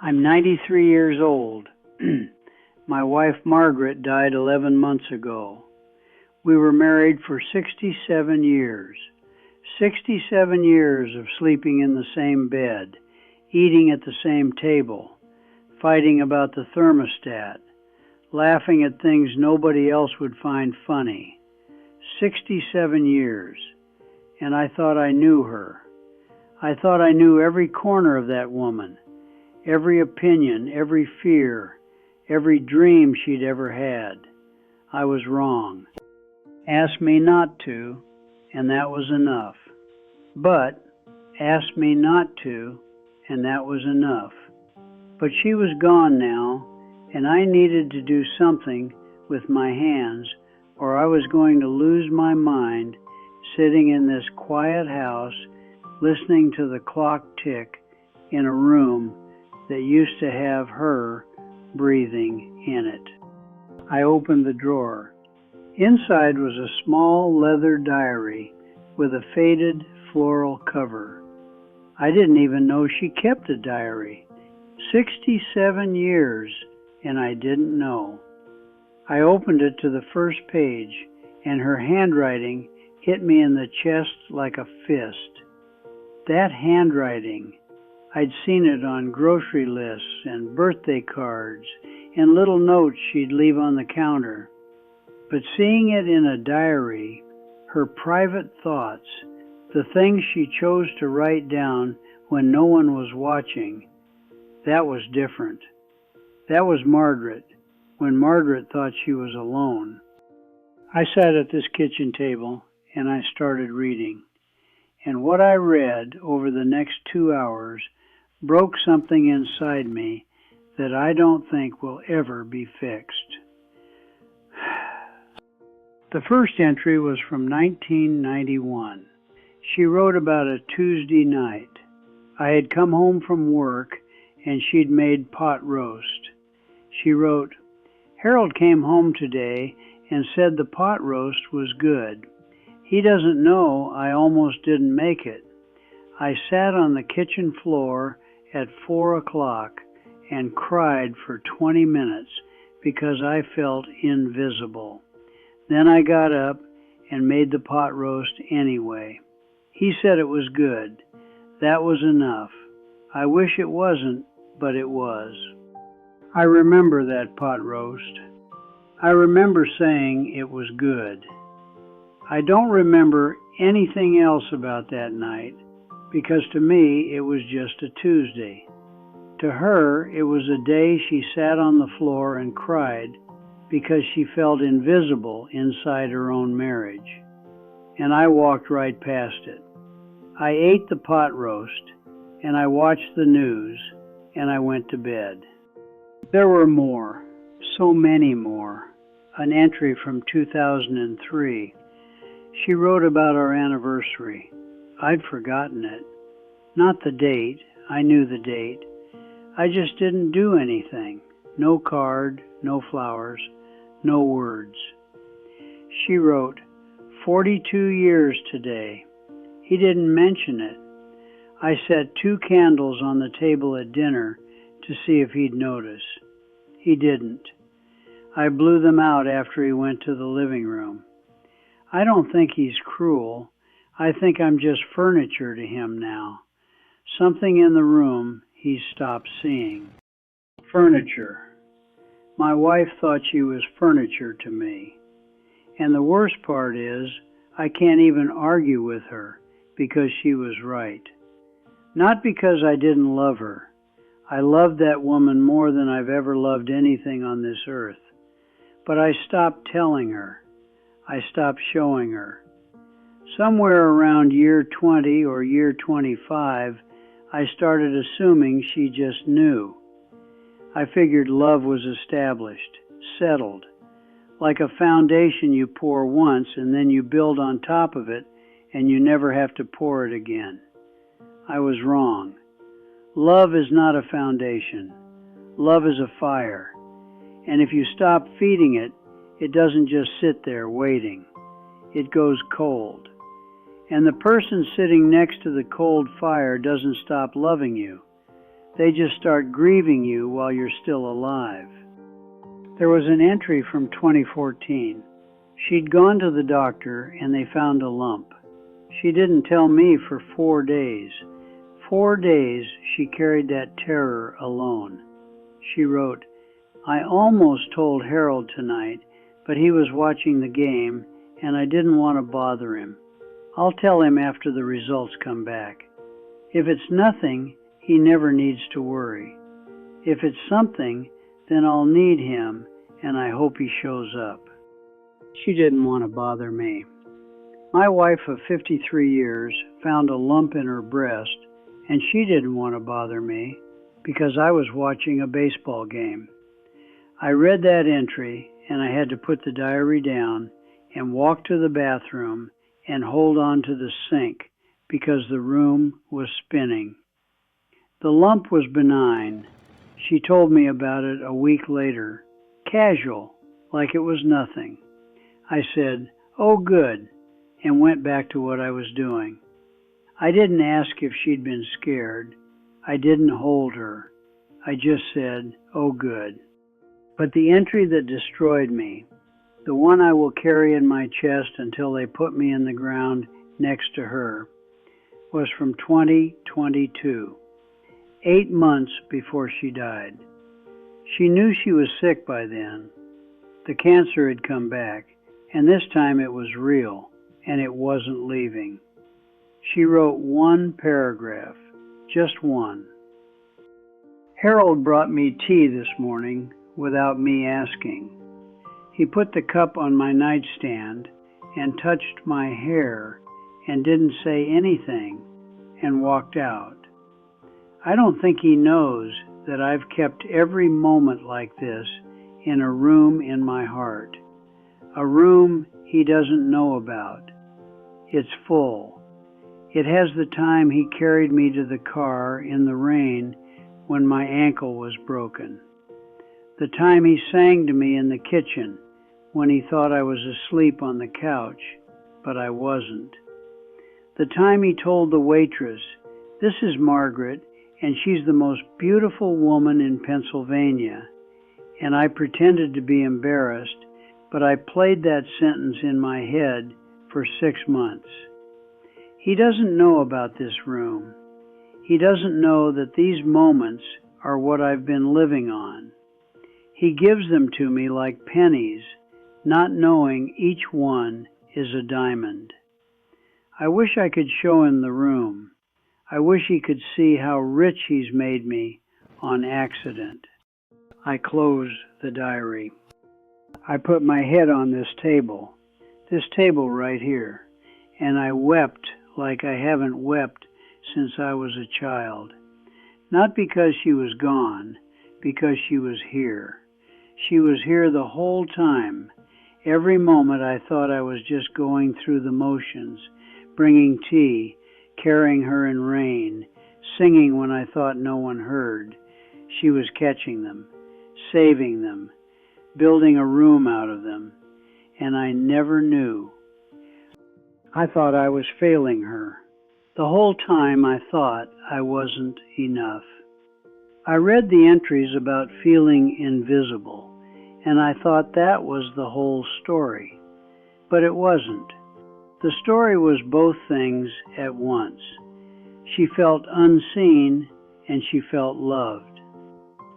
I'm 93 years old. My wife Margaret died 11 months ago. We were married for 67 years. 67 years of sleeping in the same bed, eating at the same table, fighting about the thermostat, laughing at things nobody else would find funny. 67 years. And I thought I knew her. I thought I knew every corner of that woman, every opinion, every fear, every dream she'd ever had. I was wrong. Asked me not to, and that was enough. But asked me not to, and that was enough. But she was gone now, and I needed to do something with my hands, or I was going to lose my mind sitting in this quiet house, listening to the clock tick in a room that used to have her breathing in it. I opened the drawer. Inside was a small leather diary with a faded floral cover. I didn't even know she kept a diary. 67 years, and I didn't know. I opened it to the first page, and her handwriting hit me in the chest like a fist. That handwriting, I'd seen it on grocery lists and birthday cards and little notes she'd leave on the counter. But seeing it in a diary, her private thoughts, the things she chose to write down when no one was watching, that was different. That was Margaret, when Margaret thought she was alone. I sat at this kitchen table and I started reading. And what I read over the next 2 hours broke something inside me that I don't think will ever be fixed. The first entry was from 1991. She wrote about a Tuesday night. I had come home from work and she'd made pot roast. She wrote, "Harold came home today and said the pot roast was good. He doesn't know I almost didn't make it. I sat on the kitchen floor at 4 o'clock and cried for 20 minutes because I felt invisible. Then I got up and made the pot roast anyway. He said it was good. That was enough. I wish it wasn't, but it was." I remember that pot roast. I remember saying it was good. I don't remember anything else about that night because to me it was just a Tuesday. To her, it was a day she sat on the floor and cried because she felt invisible inside her own marriage. And I walked right past it. I ate the pot roast, and I watched the news, and I went to bed. There were more, so many more. An entry from 2003. She wrote about our anniversary. I'd forgotten it. Not the date. I knew the date. I just didn't do anything. No card, no flowers, no words. She wrote, 42 years today. He didn't mention it. I set 2 candles on the table at dinner to see if he'd notice. He didn't. I blew them out after he went to the living room. I don't think he's cruel. I think I'm just furniture to him now. Something in the room he's stopped seeing. Furniture. My wife thought she was furniture to me. And the worst part is, I can't even argue with her because she was right. Not because I didn't love her. I loved that woman more than I've ever loved anything on this earth. But I stopped telling her. I stopped showing her. Somewhere around year 20 or year 25, I started assuming she just knew. I figured love was established, settled, like a foundation you pour once and then you build on top of it and you never have to pour it again. I was wrong. Love is not a foundation. Love is a fire. And if you stop feeding it, it doesn't just sit there waiting. It goes cold. And the person sitting next to the cold fire doesn't stop loving you. They just start grieving you while you're still alive. There was an entry from 2014. She'd gone to the doctor and they found a lump. She didn't tell me for 4 days. 4 days she carried that terror alone. She wrote, "I almost told Harold tonight, but he was watching the game and I didn't want to bother him. I'll tell him after the results come back. If it's nothing, he never needs to worry. If it's something, then I'll need him and I hope he shows up." She didn't want to bother me. My wife of 53 years found a lump in her breast and she didn't want to bother me because I was watching a baseball game. I read that entry and I had to put the diary down and walk to the bathroom and hold on to the sink because the room was spinning. The lump was benign. She told me about it a week later, casual, like it was nothing. I said, "Oh, good," and went back to what I was doing. I didn't ask if she'd been scared. I didn't hold her. I just said, "Oh, good." But the entry that destroyed me, the one I will carry in my chest until they put me in the ground next to her, was from 2022, 8 months before she died. She knew she was sick by then. The cancer had come back, and this time it was real, and it wasn't leaving. She wrote one paragraph, just one. "Harold brought me tea this morning without me asking. He put the cup on my nightstand and touched my hair and didn't say anything and walked out. I don't think he knows that I've kept every moment like this in a room in my heart, a room he doesn't know about. It's full. It has the time he carried me to the car in the rain when my ankle was broken. The time he sang to me in the kitchen when he thought I was asleep on the couch, but I wasn't. The time he told the waitress, 'This is Margaret, and she's the most beautiful woman in Pennsylvania,' and I pretended to be embarrassed, but I played that sentence in my head for 6 months. He doesn't know about this room. He doesn't know that these moments are what I've been living on. He gives them to me like pennies, not knowing each one is a diamond. I wish I could show him the room. I wish he could see how rich he's made me on accident." I closed the diary. I put my head on this table right here, and I wept like I haven't wept since I was a child. Not because she was gone, because she was here. She was here the whole time. Every moment I thought I was just going through the motions, bringing tea, carrying her in rain, singing when I thought no one heard. She was catching them, saving them, building a room out of them, and I never knew. I thought I was failing her. The whole time I thought I wasn't enough. I read the entries about feeling invisible, and I thought that was the whole story. But it wasn't. The story was both things at once. She felt unseen, and she felt loved.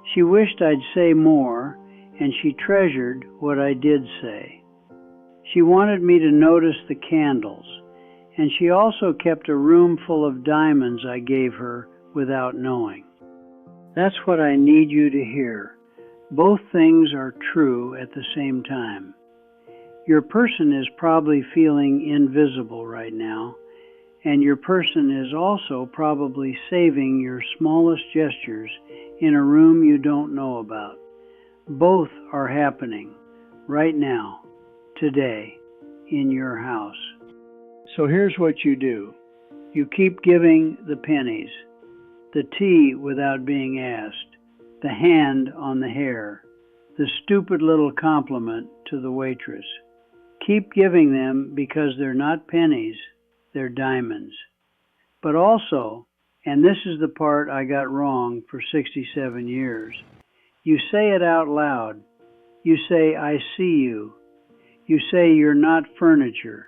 She wished I'd say more, and she treasured what I did say. She wanted me to notice the candles, and she also kept a room full of diamonds I gave her without knowing. That's what I need you to hear. Both things are true at the same time. Your person is probably feeling invisible right now, and your person is also probably saving your smallest gestures in a room you don't know about. Both are happening right now, today, in your house. So here's what you do. You keep giving the pennies, the tea without being asked, the hand on the hair, the stupid little compliment to the waitress. Keep giving them because they're not pennies, they're diamonds. But also, And this is the part I got wrong for 67 years. You say it out loud. You say, I see you. You say you're not furniture.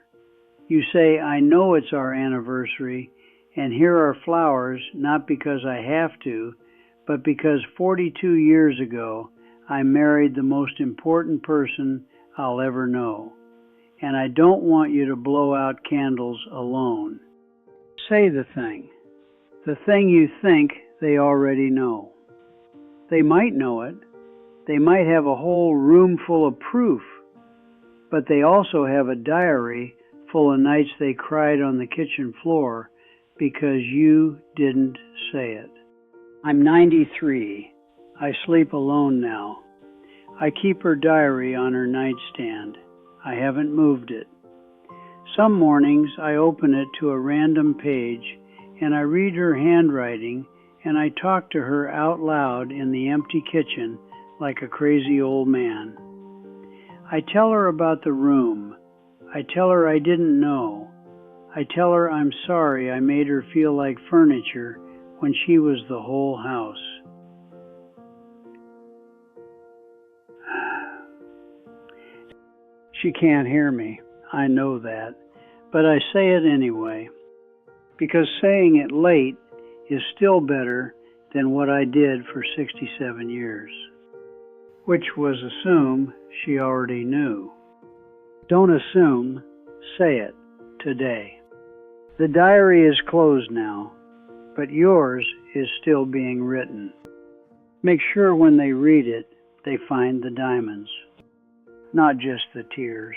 You say, I know it's our anniversary, and here are flowers, not because I have to, but because 42 years ago, I married the most important person I'll ever know. And I don't want you to blow out candles alone. Say the thing you think they already know. They might know it. They might have a whole room full of proof, but they also have a diary full of nights they cried on the kitchen floor because you didn't say it. I'm 93. I sleep alone now. I keep her diary on her nightstand. I haven't moved it. Some mornings I open it to a random page and I read her handwriting and I talk to her out loud in the empty kitchen like a crazy old man. I tell her about the room. I tell her I didn't know. I tell her I'm sorry I made her feel like furniture when she was the whole house. She can't hear me. I know that. But I say it anyway. Because saying it late is still better than what I did for 67 years. Which was assume she already knew. Don't assume, say it today. The diary is closed now, but yours is still being written. Make sure when they read it, they find the diamonds, not just the tears.